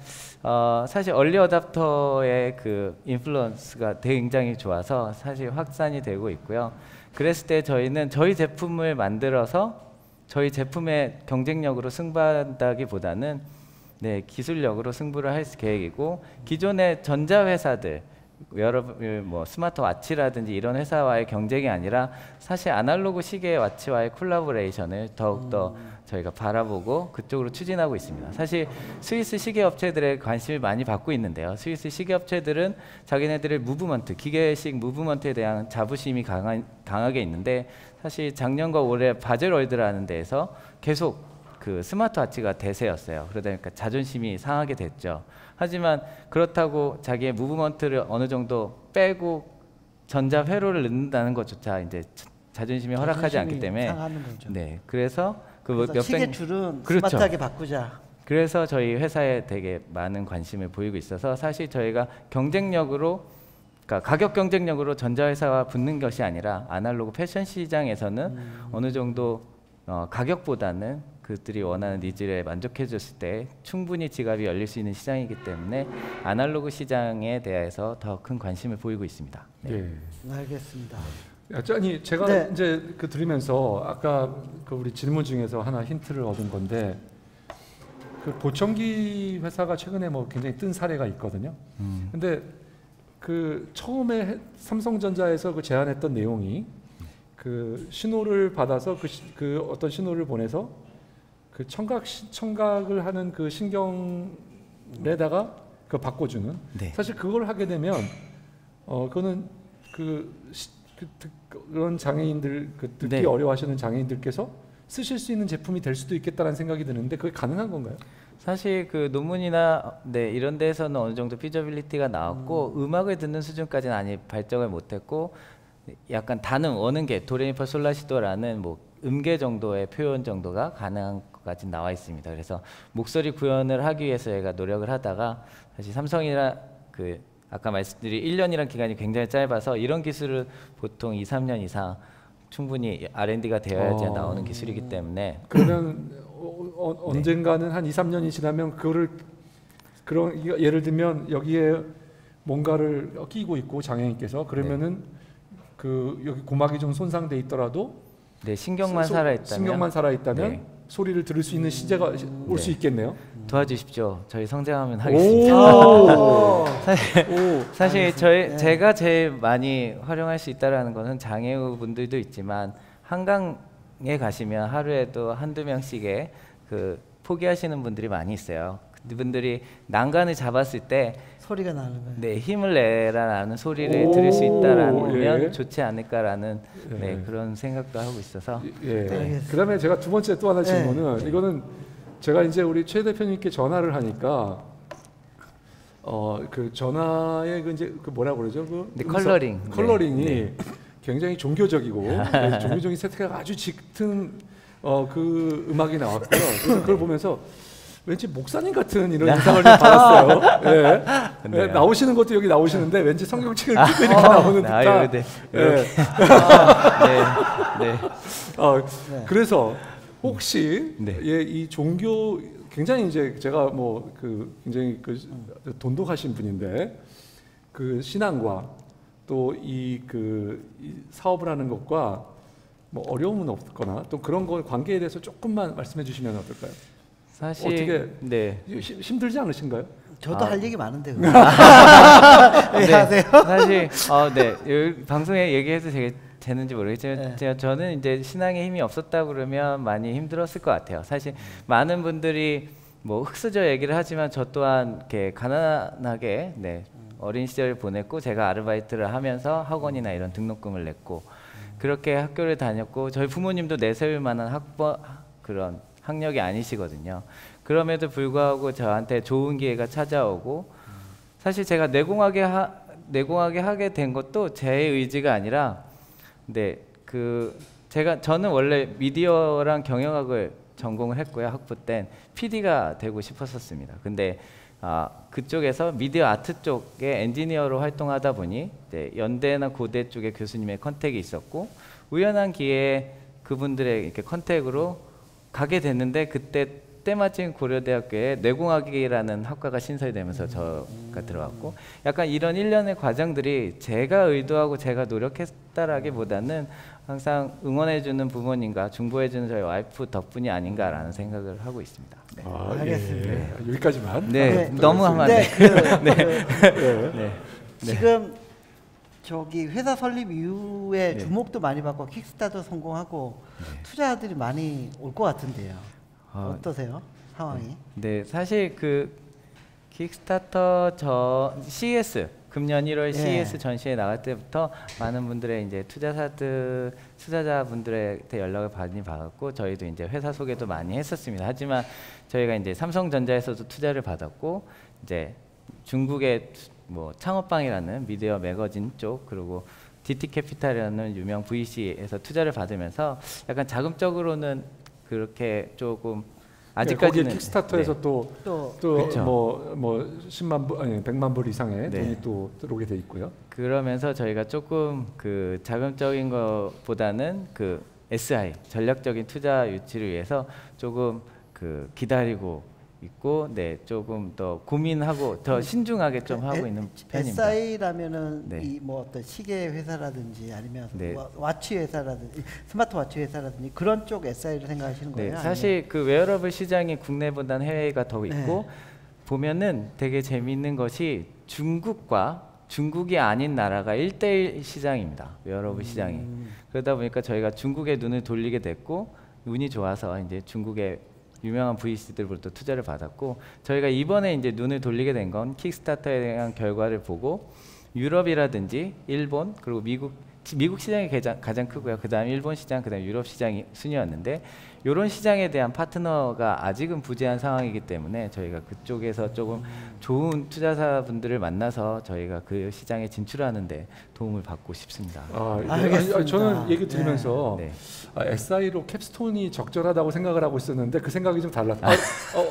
사실 얼리 어답터의 인플루언스가 굉장히 좋아서 사실 확산이 되고 있고요. 그랬을 때 저희는 저희 제품을 만들어서 저희 제품의 경쟁력으로 승부한다기보다는 기술력으로 승부를 할 계획이고 기존의 전자회사들 뭐 스마트워치라든지 이런 회사와의 경쟁이 아니라 사실 아날로그 시계 와치와의 콜라보레이션을 더욱더 저희가 바라보고 그쪽으로 추진하고 있습니다. 사실 스위스 시계 업체들의 관심을 많이 받고 있는데요. 스위스 시계 업체들은 자기네들의 무브먼트, 기계식 무브먼트에 대한 자부심이 강하게 있는데 사실 작년과 올해 바젤월드라는 데에서 계속 그 스마트워치가 대세였어요. 그러다 보니까 자존심이 상하게 됐죠. 하지만 그렇다고 자기의 무브먼트를 어느 정도 빼고 전자 회로를 넣는다는 것조차 이제 자존심이 허락하지 않기 때문에 상하는 거죠. 네, 그래서 그 시계줄은 그렇죠. 스마트하게 바꾸자. 그래서 저희 회사에 되게 많은 관심을 보이고 있어서 사실 저희가 경쟁력으로 그러니까 가격 경쟁력으로 전자회사와 붙는 것이 아니라 아날로그 패션 시장에서는 어느 정도 가격보다는 그들이 원하는 니즈에 만족해 줬을 때 충분히 지갑이 열릴 수 있는 시장이기 때문에 아날로그 시장에 대해서 더 큰 관심을 보이고 있습니다. 네. 네. 알겠습니다. 아니 제가 네. 이제 그 들으면서 아까 그 우리 질문 중에서 하나 힌트를 얻은 건데 그 보청기 회사가 최근에 뭐 굉장히 뜬 사례가 있거든요. 근데 그 처음에 삼성전자에서 그 제안했던 내용이 그 신호를 받아서 그 어떤 신호를 보내서 그 청각을 하는 그 신경에다가 그 바꿔주는. 네. 사실 그걸 하게 되면 그거는 그런 장애인들 듣기 네. 어려워하시는 장애인들께서 쓰실 수 있는 제품이 될 수도 있겠다는 생각이 드는데 그게 가능한 건가요? 사실 그 논문이나 네, 이런 데에서는 어느 정도 피저빌리티가 나왔고 음악을 듣는 수준까지는 아직 발전을 못했고 약간 단음, 어능계, 도레미파 솔라시도라는 뭐 음계 정도의 표현 정도가 가능한 것까지 나와 있습니다. 그래서 목소리 구현을 하기 위해서 저희가 노력을 하다가 사실 삼성이나 그 아까 말씀드린 1년이라는 기간이 굉장히 짧아서 이런 기술을 보통 2, 3년 이상 충분히 R&D가 되어야지 나오는 기술이기 때문에 그러면 언젠가는 한 2, 3년이 지나면 그거를 예를 들면 여기에 뭔가를 끼고 있고 장애인께서 그러면은 그 여기 고막이 좀 손상돼 있더라도 네, 신경만 살아있다면 네. 소리를 들을 수 있는 시제가 올 수 있겠네요. 도와주십시오. 저희 성장하면 하겠습니다. 사실 제가 제일 많이 활용할 수 있다라는 것은 장애우 분들도 있지만 한강에 가시면 하루에도 한두 명씩의 그 포기하시는 분들이 많이 있어요. 그분들이 난간을 잡았을 때 소리가 나는 거예요. 네, 힘을 내라는 소리를 들을 수 있다라면 좋지 않을까라는 네, 그런 생각도 하고 있어서. 그다음에 제가 두 번째 또 하나 질문은 이거는 제가 이제 우리 최 대표님께 전화를 하니까 그 전화의 그 이제 그 뭐라 그러죠? 그 컬러링이 굉장히 종교적이고 종교적인 세태가 아주 짙은 그 음악이 나왔고요. 그래서 그걸 보면서 왠지 목사님 같은 이런 인상을 좀 받았어요. 네. 나오시는 것도 여기 나오시는데 왠지 성경책을 끼고 이렇게 나오는 듯한. 그래서 혹시 이 종교 굉장히 이제 제가 뭐 그 굉장히 그 돈독하신 분인데 그 신앙과 또 이 사업을 하는 것과 뭐 어려움은 없거나 또 그런 거 관계에 대해서 조금만 말씀해 주시면 어떨까요? 사실 어떻게 힘들지 않으신가요? 저도 할 얘기 많은데. 하세요? 사실 방송에 얘기해도 되는지 모르겠지만 저는 이제 신앙에 힘이 없었다 그러면 많이 힘들었을 것 같아요. 사실 많은 분들이 뭐 흑수저 얘기를 하지만 저 또한 이렇게 가난하게 어린 시절을 보냈고 제가 아르바이트를 하면서 학원이나 이런 등록금을 냈고 그렇게 학교를 다녔고 저희 부모님도 내세울 만한 그런 학력이 아니시거든요. 그럼에도 불구하고 저한테 좋은 기회가 찾아오고 사실 제가 내공하게 하게 된 것도 제 의지가 아니라 저는 원래 미디어랑 경영학을 전공을 했고요. 학부 땐 PD가 되고 싶었었습니다. 근데 그쪽에서 미디어 아트 쪽에 엔지니어로 활동하다 보니 연대나 고대 쪽에 교수님의 컨택이 있었고 우연한 기회에 그분들의 이렇게 컨택으로 가게 됐는데 그때 때마침 고려대학교에 뇌공학이라는 학과가 신설되면서 저가 들어왔고 약간 이런 일련의 과정들이 제가 의도하고 제가 노력했다라기보다는 항상 응원해주는 부모님과 중보해주는 저희 와이프 덕분이 아닌가라는 생각을 하고 있습니다. 알겠습니다. 여기까지만. 너무 하면 안 돼요. 지금 저기 회사 설립 이후에 주목도 많이 받고 킥스타터 성공하고 투자들이 많이 올 것 같은데요. 어떠세요? 상황이? 네, 사실 그 킥스타터 CES 금년 1월 CES 전시회 나갈 때부터 많은 분들의 이제 투자자분들한테 연락을 많이 받았고 저희도 이제 회사 소개도 많이 했었습니다. 하지만 저희가 이제 삼성전자에서도 투자를 받았고 이제 중국의 뭐 창업방이라는 미디어 매거진 쪽 그리고 DT캐피탈이라는 유명 VC에서 투자를 받으면서 약간 자금적으로는 그렇게 조금 아직까지는 거기 킥스타터에서 또 뭐 10만 불 아니 100만 불 이상의 돈이 또 들어오게 돼 있고요. 그러면서 저희가 조금 그 자금적인 것보다는 그 SI 전략적인 투자 유치를 위해서 조금 그 기다리고 있고 조금 더 고민하고 더 신중하게 좀 하고 있는 편입니다. SI라면은 이 뭐 어떤 시계 회사라든지 아니면 뭐 와치 회사라든지 스마트워치 회사라든지 그런 쪽 SI를 생각하시는 거예요? 사실 그 웨어러블 시장이 국내보다는 해외가 더 있고 보면은 되게 재미있는 것이 중국이 아닌 나라가 1대1 시장입니다. 웨어러블 시장이. 그러다 보니까 저희가 중국에 눈을 돌리게 됐고 운이 좋아서 이제 중국의 유명한 VC들부터 투자를 받았고 저희가 이번에 이제 눈을 돌리게 된 건 킥스타터에 대한 결과를 보고 유럽이라든지 일본 그리고 미국 시장이 가장 크고요. 그다음 일본 시장, 그다음 유럽 시장이 순이었는데 이런 시장에 대한 파트너가 아직은 부재한 상황이기 때문에 저희가 그쪽에서 조금 좋은 투자사분들을 만나서 저희가 그 시장에 진출하는데 도움을 받고 싶습니다. 저는 얘기 들으면서 SI로 캡스톤이 적절하다고 생각을 하고 있었는데 그 생각이 좀 달랐어요.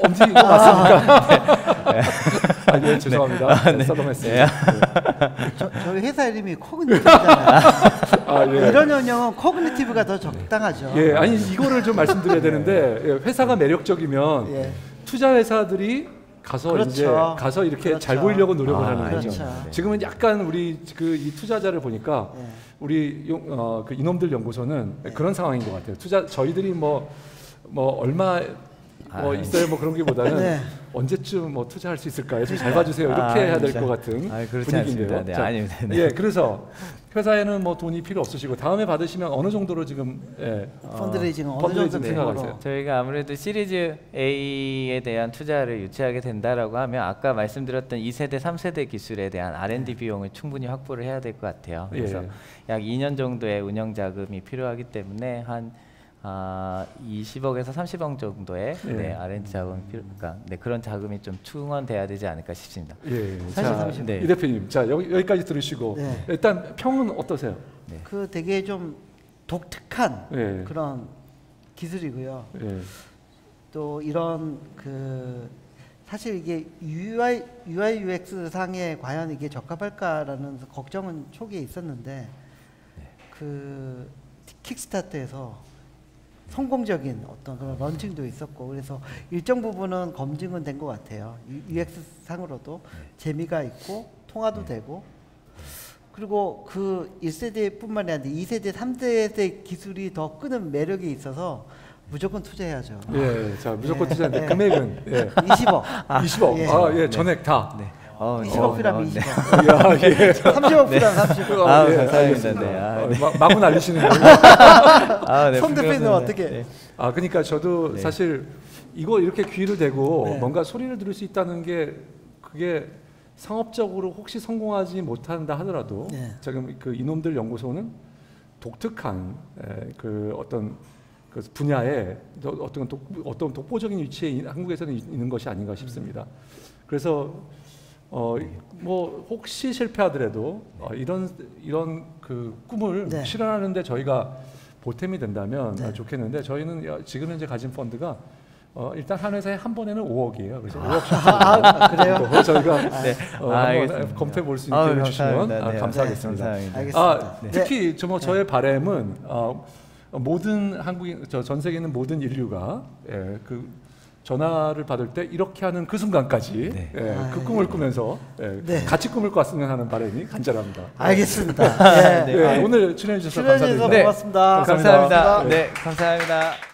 엄지 이거 맞습니까? 죄송합니다. 써동했습니다. 저희 회사 이름이 코그니티브잖아요. 이런 운영은 코그니티브가 더 적당하죠. 아니 이거를 좀 말씀드려야 되는데 회사가 매력적이면 투자 회사들이 가서 이제 가서 이렇게 잘 보이려고 노력을 하는 거죠. 지금은 약간 우리 이 투자자를 보니까 우리 그 이놈들 연구소는 그런 상황인 것 같아요. 저희들이 뭐 얼마 있어요 뭐 그런 게보다는 언제쯤 뭐 투자할 수 있을까요? 좀 잘 봐주세요. 이렇게 해야 될 것 같은 분위기인데요. 그래서 회사에는 뭐 돈이 필요 없으시고 다음에 받으시면 어느 정도로 지금 펀드레이징은 어느 정도 생각하세요? 저희가 아무래도 시리즈 A에 대한 투자를 유치하게 된다라고 하면 아까 말씀드렸던 2세대, 3세대 기술에 대한 R&D 비용을 충분히 확보를 해야 될 것 같아요. 그래서 약 2년 정도의 운영 자금이 필요하기 때문에 한 20억에서 30억 정도의 R&D 자금이 필요하니까 그런 자금이 좀 충원돼야 되지 않을까 싶습니다. 이 대표님, 자 여기까지 들으시고 일단 평은 어떠세요? 그 되게 좀 독특한 그런 기술이고요. 또 이런 그 사실 이게 UI UX 상에 과연 이게 적합할까라는 걱정은 초기에 있었는데 그 킥스타터에서 성공적인 어떤 그런 런칭도 있었고 그래서 일정 부분은 검증은 된 것 같아요. UX 상으로도 재미가 있고 통화도 되고 그리고 그 1세대뿐만이 아니라 2세대, 3세대 기술이 더 끄는 매력이 있어서 무조건 투자해야죠. 자 무조건 투자인데 금액은 20억. 20억. 전액 다. 20억 필요하면 20억. 30억 필요하면 30억. 감사합니다. 마구 날리시는 거예요. 손 대표님은 어떻게? 그러니까 저도 사실 이거 이렇게 귀를 대고 뭔가 소리를 들을 수 있다는 게 그게 상업적으로 혹시 성공하지 못한다 하더라도 지금 그 이놈들 연구소는 독특한 그 어떤 그 분야에 어떤 독보적인 위치에 한국에서는 있는 것이 아닌가 싶습니다. 그래서 뭐 혹시 실패하더라도 이런 그 꿈을 실현하는데 저희가 보탬이 된다면 좋겠는데 저희는 지금 현재 가진 펀드가 일단 한 회사에 한 번에는 5억이에요. 그래서 5억 그래요? 저희가 한번 검토해 볼 수 있게 해주시면 감사하겠습니다. 특히 저의 바람은 모든 한국인 전 세계 있는 모든 인류가 그 전화를 받을 때 이렇게 하는 그 순간까지 그 꿈을 꾸면서 같이 꿈을 꿨으면 하는 바람이 간절합니다. 알겠습니다. 오늘 출연해 주셔서 감사드립니다. 고맙습니다. 감사합니다. 감사합니다.